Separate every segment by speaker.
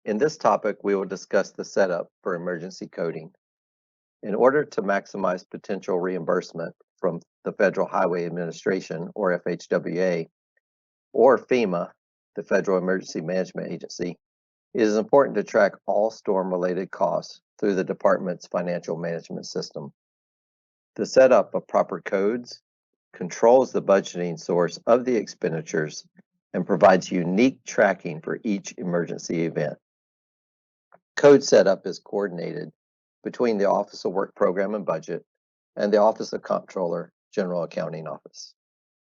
Speaker 1: In this topic, we will discuss the setup for emergency coding. In order to maximize potential reimbursement from the Federal Highway Administration, or FHWA, or FEMA, the Federal Emergency Management Agency, it is important to track all storm-related costs through the department's financial management system. The setup of proper codes controls the budgeting source of the expenditures and provides unique tracking for each emergency event. Code setup is coordinated between the Office of Work Program and Budget and the Office of Comptroller, General Accounting Office.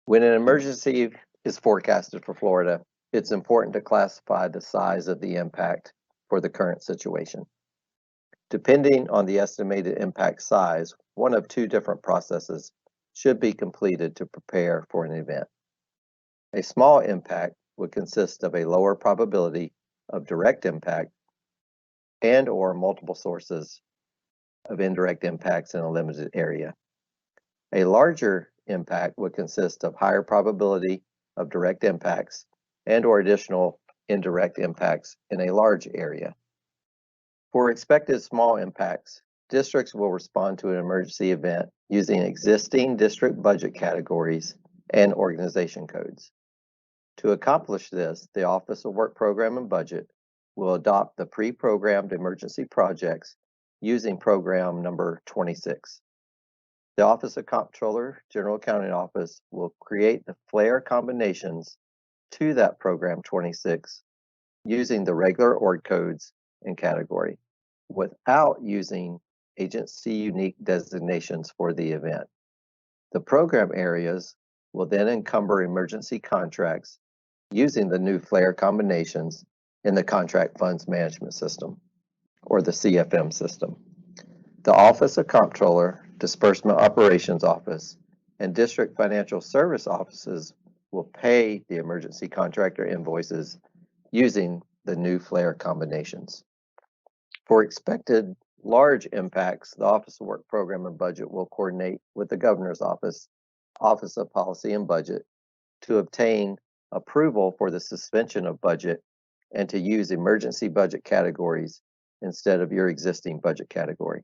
Speaker 1: When an emergency is forecasted for Florida, it's important to classify the size of the impact for the current situation. Depending on the estimated impact size, one of two different processes should be completed to prepare for an event. A small impact would consist of a lower probability of direct impact and/or multiple sources of indirect impacts in a limited area. A larger impact would consist of higher probability of direct impacts and/or additional indirect impacts in a large area. For expected small impacts, districts will respond to an emergency event using existing district budget categories and organization codes. To accomplish this, the Office of Work Program and Budget will adopt the pre-programmed emergency projects using program number 26. The Office of Comptroller, General Accounting Office will create the FLAIR combinations to that program 26 using the regular org codes and category without using agency unique designations for the event. The program areas will then encumber emergency contracts using the new FLAIR combinations in the Contract Funds Management System, or the CFM system. The Office of Comptroller, Disbursement Operations Office, and District Financial Service Offices will pay the emergency contractor invoices using the new FLAIR combinations. For expected large impacts, the Office of Work Program and Budget will coordinate with the Governor's Office, Office of Policy and Budget, to obtain approval for the suspension of budget and to use emergency budget categories instead of your existing budget category.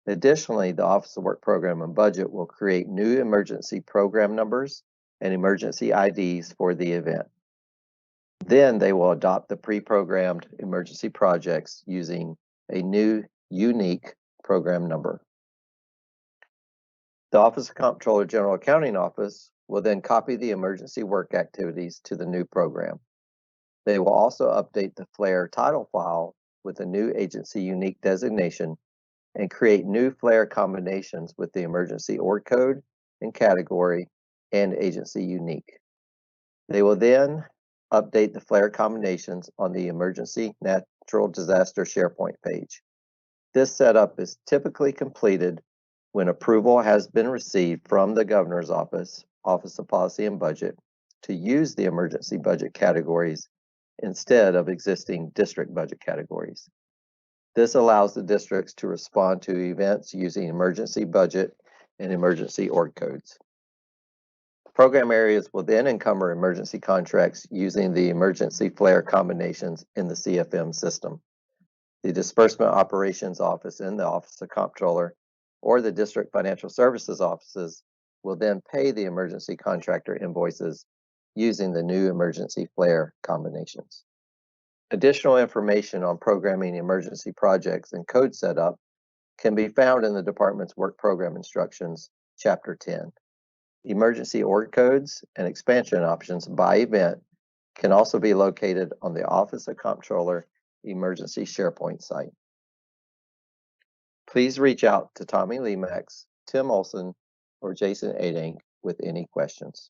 Speaker 1: Additionally, the Office of Work Program and Budget will create new emergency program numbers and emergency IDs for the event. Then they will adopt the pre-programmed emergency projects using a new unique program number. The Office of Comptroller General Accounting Office will then copy the emergency work activities to the new program. They will also update the FLAIR title file with a new agency unique designation and create new FLAIR combinations with the emergency org code and category and agency unique. They will then update the FLAIR combinations on the emergency natural disaster SharePoint page. This setup is typically completed when approval has been received from the Governor's Office, Office of Policy and Budget, to use the emergency budget categories instead of existing district budget categories. This allows the districts to respond to events using emergency budget and emergency org codes. Program areas will then encumber emergency contracts using the emergency FLAIR combinations in the CFM system. The Disbursement Operations Office in the Office of Comptroller or the District Financial Services offices will then pay the emergency contractor invoices using the new emergency FLAIR combinations. Additional information on programming emergency projects and code setup can be found in the department's work program instructions, Chapter 10. Emergency org codes and expansion options by event can also be located on the Office of Comptroller Emergency SharePoint site. Please reach out to Tommy Lemax, Tim Olson, or Jason Adang with any questions.